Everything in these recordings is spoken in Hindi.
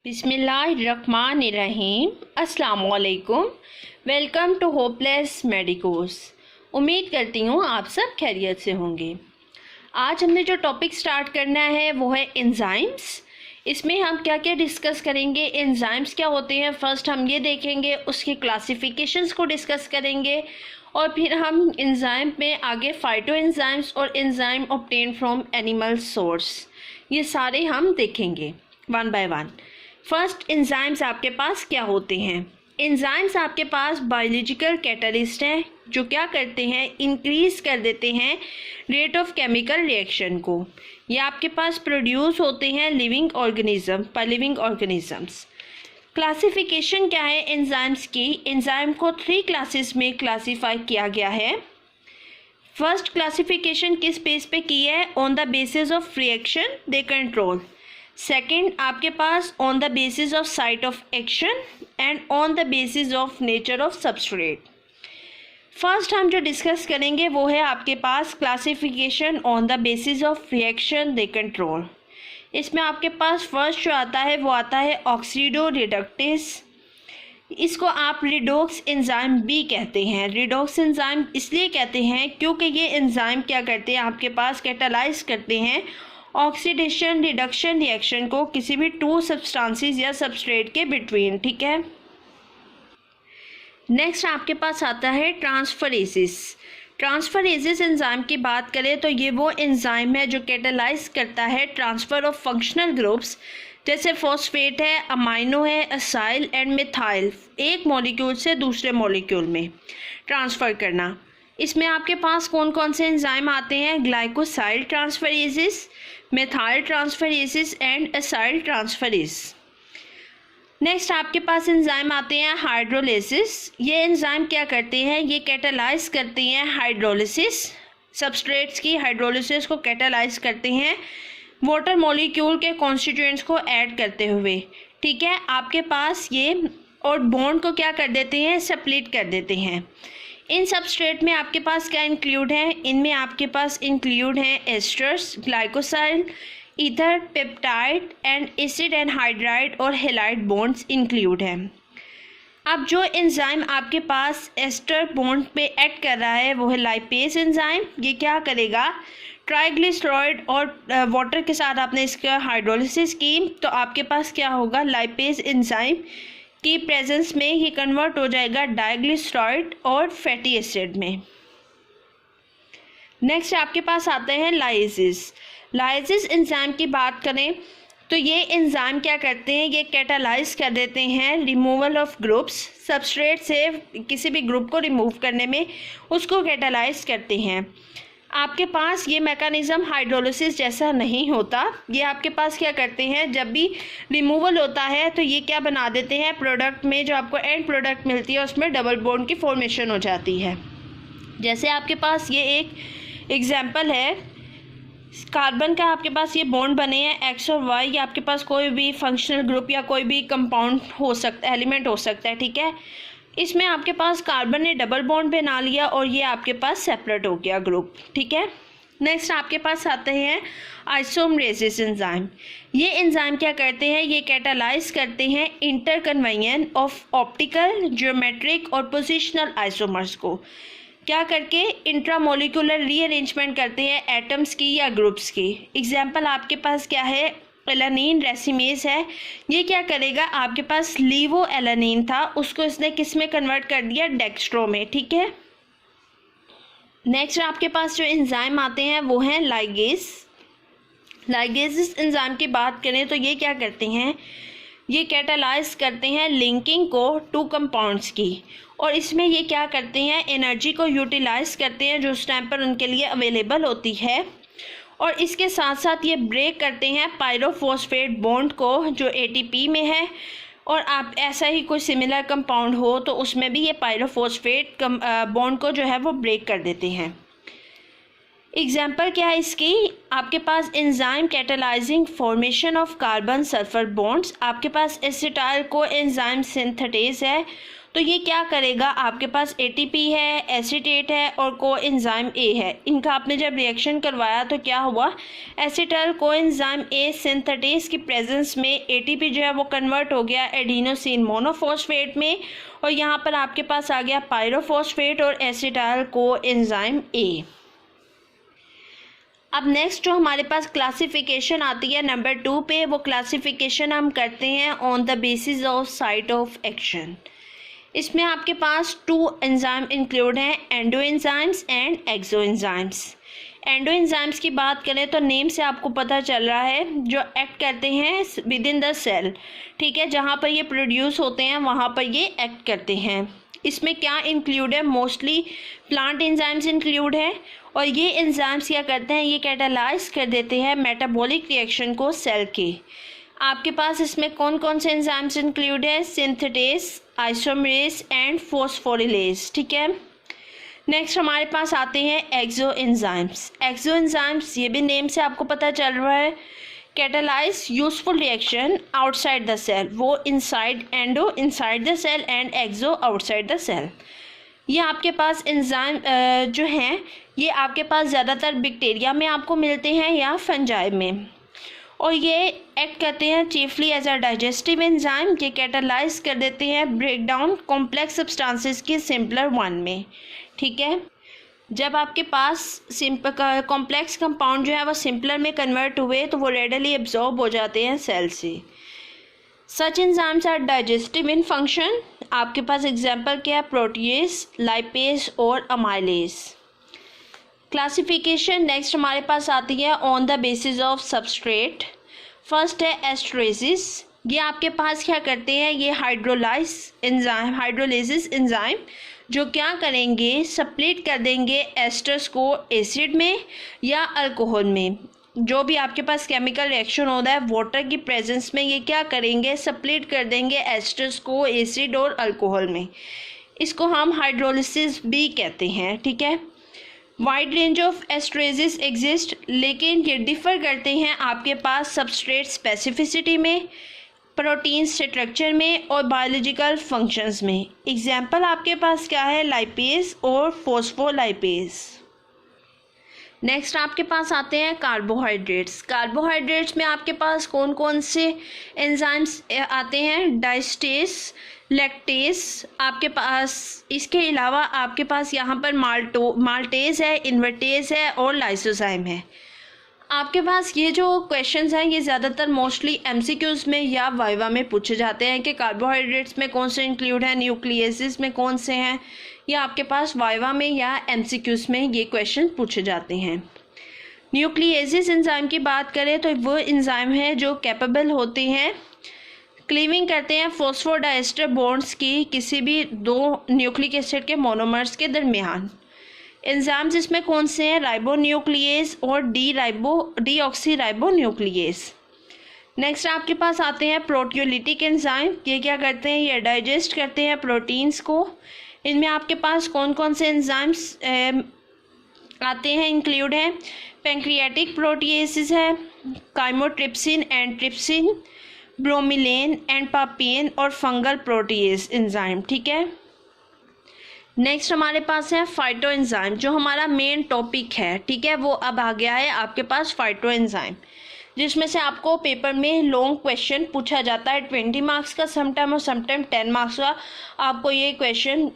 बिस्मिल्लाहिर्रहमानिर्रहीम। अस्सलाम वालेकुम। Welcome to Hopeless Medicos. उम्मीद करती हूँ आप सब खैरियत से होंगे। आज हमने जो टॉपिक स्टार्ट करना है वो है एंजाइम्स। इसमें हम क्या क्या डिस्कस करेंगे, एंजाइम्स क्या होते हैं, फर्स्ट हम ये देखेंगे, उसकी क्लासिफिकेशंस को डिस्कस करेंगे और फिर हम एंजाइम में आगे फाइटो एंजाइम्स और enzyme obtain from animal source, ये सारे हम देखेंगे one by one. First, enzymes आपके पास क्या होते हैं। एंजाइम्स आपके पास बायोलॉजिकल कैटलिस्ट हैं जो क्या करते हैं, इंक्रीज़ कर देते हैं रेट ऑफ केमिकल रिएक्शन को। ये आपके पास प्रोड्यूस होते हैं लिविंग ऑर्गेनिज्म पर लिविंग ऑर्गेनिजम्स। क्लासिफिकेशन क्या है एंजाइम्स की, एंजाइम को 3 क्लासेस में क्लासीफाई किया गया है। फर्स्ट क्लासिफिकेशन किस बेस पे की है, on the basis of reaction they control. Second आपके पास on the basis of site of action and on the basis of nature of substrate. First हम जो डिस्कस करेंगे वो है आपके पास classification on the basis of reaction they control. इसमें आपके पास फर्स्ट जो आता है वो आता है ऑक्सीडो रिडक्टेस। इसको आप रिडोक्स एंजाइम भी कहते हैं। रिडोक्स एंजाइम इसलिए कहते हैं क्योंकि ये एंजाइम क्या करते हैं, आपके पास कैटालाइज करते हैं ऑक्सीडेशन रिडक्शन रिएक्शन को किसी भी 2 सब्सटेंसेस या सबस्ट्रेट के बिटवीन। ठीक है, नेक्स्ट आपके पास आता है ट्रांसफरेसिस। ट्रांसफरेसिस एंजाइम की बात करें तो ये वो एंजाइम है जो कैटालाइज करता है ट्रांसफ़र ऑफ फंक्शनल ग्रुप्स, जैसे फॉस्फेट है, अमाइनो है, असाइल एंड मिथाइल, एक मॉलिक्यूल से दूसरे मॉलिक्यूल में ट्रांसफ़र करना। इसमें आपके पास कौन कौन से एंजाइम आते हैं, glycosyl transferases, methyl transferases and acyl transferase. Next आपके पास एंजाइम आते हैं हाइड्रोलिसिस। ये एंजाइम क्या करते हैं, ये कैटालाइज करते हैं हाइड्रोलिसिस, सबस्ट्रेट्स की हाइड्रोलिसिस को कैटालाइज करते हैं वाटर मॉलिक्यूल के कॉन्स्टिट्यूएंट्स को ऐड करते हुए। ठीक है, आपके पास ये और बॉन्ड को क्या कर देते हैं, स्प्लिट कर देते हैं। इन सबस्ट्रेट में आपके पास क्या इंक्लूड है, इनमें आपके पास इंक्लूड हैं esters, glycosyl, ether, peptide and acid and hydride और हेलाइड बॉन्ड्स इंक्लूड हैं। अब जो एंजाइम आपके पास एस्टर बॉन्ड पे एक्ट कर रहा है वो है लाइपेज एंजाइम। ये क्या करेगा, ट्राइग्लिसराइड और वाटर के साथ आपने इसका हाइड्रोलिसिस की तो आपके पास क्या होगा, लाइपेज एंजाइम की प्रेजेंस में ही कन्वर्ट हो जाएगा डाइग्लिसराइड और फैटी एसिड में। नेक्स्ट आपके पास आते हैं लाइसिस। लाइसिस एंजाइम की बात करें तो ये एंजाइम क्या करते हैं, ये कैटालाइज कर देते हैं रिमूवल ऑफ ग्रुप्स, सबस्ट्रेट से किसी भी ग्रुप को रिमूव करने में उसको कैटालाइज करते हैं। आपके पास ये मैकेनिज़्म हाइड्रोलिसिस जैसा नहीं होता। ये आपके पास क्या करते हैं, जब भी रिमूवल होता है तो ये क्या बना देते हैं, प्रोडक्ट में जो आपको एंड प्रोडक्ट मिलती है उसमें डबल बॉन्ड की फॉर्मेशन हो जाती है। जैसे आपके पास ये एक एग्जांपल है, कार्बन का आपके पास ये बॉन्ड बने हैं एक्स और वाई, या आपके पास कोई भी फंक्शनल ग्रुप या कोई भी कंपाउंड हो सकता है, एलिमेंट हो सकता है। ठीक है, इसमें आपके पास कार्बन ने डबल बॉन्ड बना लिया और ये आपके पास सेपरेट हो गया ग्रुप। ठीक है, नेक्स्ट आपके पास आते हैं आइसोमरेसिस एंजाइम। ये एंजाइम क्या करते हैं, ये कैटालाइज करते हैं इंटरकन्वेंशन ऑफ ऑप्टिकल, ज्योमेट्रिक और पोजिशनल आइसोमर्स को, क्या करके इंट्रामोलिकुलर रीअरेंजमेंट करते हैं एटम्स की या ग्रुप्स की। एग्जाम्पल आपके पास क्या है, एलानिन रेसिमेज है। ये क्या करेगा, आपके पास लीवो एलानिन था उसको इसने किस में कन्वर्ट कर दिया, डेक्स्ट्रो में। ठीक है, नेक्स्ट आपके पास जो एंजाइम आते हैं वो हैं लाइगेज। लाइगेज एंजाइम की बात करें तो ये क्या करते हैं, ये कैटालाइज करते हैं लिंकिंग को 2 कंपाउंड्स की, और इसमें ये क्या करते हैं, एनर्जी को यूटिलाइज करते हैं जो उस टाइम पर उनके लिए अवेलेबल होती है, और इसके साथ साथ ये ब्रेक करते हैं पायरोफॉस्फेट बॉन्ड को जो ATP में है, और आप ऐसा ही कोई सिमिलर कंपाउंड हो तो उसमें भी ये पायरोफॉस्फेट बॉन्ड को जो है वो ब्रेक कर देते हैं। एग्जाम्पल क्या है इसकी, आपके पास enzyme catalysing formation of carbon sulphur bonds, आपके पास एसिटाइल को एंजाइम सिंथेटेज है, तो ये क्या करेगा, आपके पास एटीपी है, एसीटेट है और को एंजाइम ए है, इनका आपने जब रिएक्शन करवाया तो क्या हुआ, acetyl co enzyme A synthetase की प्रेजेंस में एटीपी जो है वो कन्वर्ट हो गया एडिनोसिन मोनोफॉस्फेट में, और यहाँ पर आपके पास आ गया पायरोफॉस्फेट और एसिटाइल को एंजाइम ए। अब नेक्स्ट जो हमारे पास क्लासिफिकेशन आती है नंबर 2 पे, वो क्लासिफिकेशन हम करते हैं on the basis of site of action. इसमें आपके पास 2 एंजाइम इंक्लूड हैं, endo enzymes and exo enzymes. Endo enzymes की बात करें तो नेम से आपको पता चल रहा है जो एक्ट करते हैं विद इन द सेल, ठीक है, जहाँ पर ये प्रोड्यूस होते हैं वहाँ पर ये एक्ट करते हैं। इसमें क्या इंक्लूड है, मोस्टली प्लांट एंजाइम्स इंक्लूड है, और ये एंजाइम्स क्या करते हैं, ये कैटालाइज कर देते हैं मेटाबॉलिक रिएक्शन को सेल के। आपके पास इसमें कौन कौन से एंजाइम्स इंक्लूड है, सिंथेटेज, आइसोमरेज एंड फॉस्फोरिलेज, ठीक है। नेक्स्ट हमारे पास आते हैं एक्सो एंजाइम्स। एक्सो एंजाइम्स ये भी नेम से आपको पता चल रहा है, catalyse useful reaction outside the cell, वो inside, endo inside the cell and exo outside the cell. ये आपके पास एंजाइम जो हैं ये आपके पास ज़्यादातर बैक्टीरिया में आपको मिलते हैं या फंजाई में, और ये एक्ट करते हैं chiefly as a digestive enzyme, ये कैटालाइज कर देते हैं ब्रेक डाउन कॉम्प्लेक्स सब्सटेंसेस के सिंपलर वन में, ठीक है। जब आपके पास कॉम्प्लेक्स कंपाउंड जो है वो सिंपलर में कन्वर्ट हुए तो वो रेडली एब्जॉर्ब हो जाते हैं सेल से। Such enzymes are digestive in function, आपके पास एग्जांपल क्या है, प्रोटीएज, लाइपेज और अमाइलेज। क्लासिफिकेशन नेक्स्ट हमारे पास आती है on the basis of substrate. First है एस्ट्रेसिस, ये आपके पास क्या करते हैं, ये हाइड्रोलाइसिस एंजाइम जो क्या करेंगे, स्प्लिट कर देंगे एस्टर्स को एसिड में या अल्कोहल में। जो भी आपके पास केमिकल रिएक्शन होता है वाटर की प्रेजेंस में, ये क्या करेंगे, स्प्लिट कर देंगे एस्टर्स को एसिड और अल्कोहल में। इसको हम हाइड्रोलिसिस भी कहते हैं, ठीक है। वाइड रेंज ऑफ एस्ट्रेसिस एग्जिस्ट, लेकिन ये डिफ़र करते हैं आपके पास सबस्ट्रेट स्पेसिफिसिटी में, प्रोटीन स्ट्रक्चर में और बायोलॉजिकल फंक्शंस में। एग्जाम्पल आपके पास क्या है, लाइपेज और फॉस्फोलाइपेज। नेक्स्ट आपके पास आते हैं कार्बोहाइड्रेट्स। कार्बोहाइड्रेट्स में आपके पास कौन कौन से एंजाइम्स आते हैं, डाइस्टेज, लैक्टेज, आपके पास इसके अलावा आपके पास यहाँ पर माल्टेज है, इन्वर्टेज है और लाइसोजाइम है। आपके पास ये जो क्वेश्चंस हैं ये ज़्यादातर मोस्टली एमसीक्यूज़ में या वाइवा में पूछे जाते हैं कि कार्बोहाइड्रेट्स में कौन से इंक्लूड है, न्यूक्लियसेस में कौन से हैं, या आपके पास वाइवा में या एमसीक्यूज़ में ये क्वेश्चन पूछे जाते हैं। न्यूक्लियसेस एंजाइम की बात करें तो वो एंजाइम है जो कैपेबल होते हैं, क्लीविंग करते हैं फॉस्फोडाइस्टर बॉन्ड्स की किसी भी 2 न्यूक्लिक एसिड के मोनोमर्स के दरमियान। एंजाइम्स इसमें कौन से हैं, राइबोन्यूक्लियेज और डीऑक्सीराइबोन्यूक्लियेज। नेक्स्ट आपके पास आते हैं प्रोटियोलिटिक एंजाइम, ये क्या करते हैं, ये डाइजेस्ट करते हैं प्रोटीन्स को। इनमें आपके पास कौन कौन से एंजाइम्स आते हैं, इंक्लूड हैं, पैंक्रियाटिक प्रोटीएसिस है, काइमोट्रिप्सिन एंड ट्रिप्सिन, ब्रोमिलेन एंड पापेन और फंगल प्रोटीएज एंजाइम, ठीक है। नेक्स्ट हमारे पास है फाइटो एंजाइम, जो हमारा मेन टॉपिक है, ठीक है, वो अब आ गया है आपके पास फाइटो एंजाइम, जिसमें से आपको पेपर में लॉन्ग क्वेश्चन पूछा जाता है 20 मार्क्स का, समटाइम और समटाइम 10 मार्क्स का आपको ये क्वेश्चन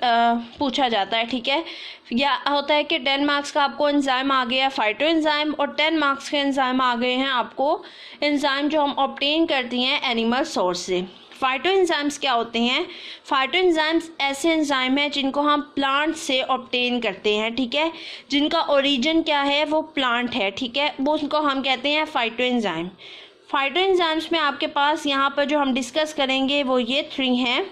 पूछा जाता है, ठीक है। या होता है कि 10 मार्क्स का आपको एंजाइम आ गया फाइटो एंजाइम और 10 मार्क्स के एंजाइम आ गए हैं आपको एंजाइम जो हम ऑब्टेन करती हैं एनिमल सोर्स से। फाइटो एंजाइम्स क्या होते हैं, फाइटो एंजाइम्स ऐसे एंजाइम हैं जिनको हम प्लांट से ऑब्टेन करते हैं, ठीक है, जिनका ओरिजिन क्या है, वो प्लांट है, ठीक है, वो उनको हम कहते हैं फाइटो एंजाइम। फाइटो एंजाइम्स में आपके पास यहाँ पर जो हम डिस्कस करेंगे वो ये 3 हैं,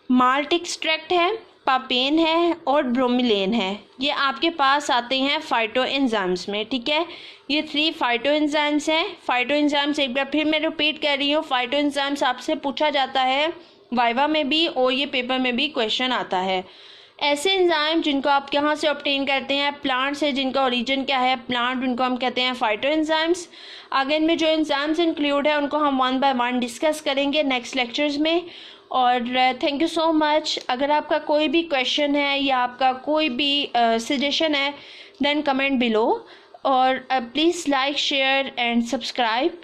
माल्ट एक्सट्रैक्ट है, पापेन है और ब्रोमिलेन है, ये आपके पास आते हैं फाइटो एंजाइम्स में, ठीक है। ये 3 फाइटो एंजाइम्स हैं। फाइटो एंजाइम्स एक बार फिर मैं रिपीट कर रही हूँ, फाइटो एंजाइम्स आपसे पूछा जाता है वाइवा में भी और ये पेपर में भी क्वेश्चन आता है। ऐसे एंजाइम जिनको आप कहाँ से ऑब्टेन करते हैं, प्लांट से, जिनका ओरिजिन क्या है प्लांट, उनको हम कहते हैं फाइटो एंजाइम्स। आगे इनमें जो एंजाइम्स इंक्लूड है उनको हम 1 बाय 1 डिस्कस करेंगे नेक्स्ट लेक्चर्स में। और थैंक यू सो मच। अगर आपका कोई भी क्वेश्चन है या आपका कोई भी सजेशन है देन कमेंट बिलो, और please like share and subscribe.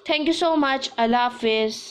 Thank you so much. अल्लाह हाफिज़।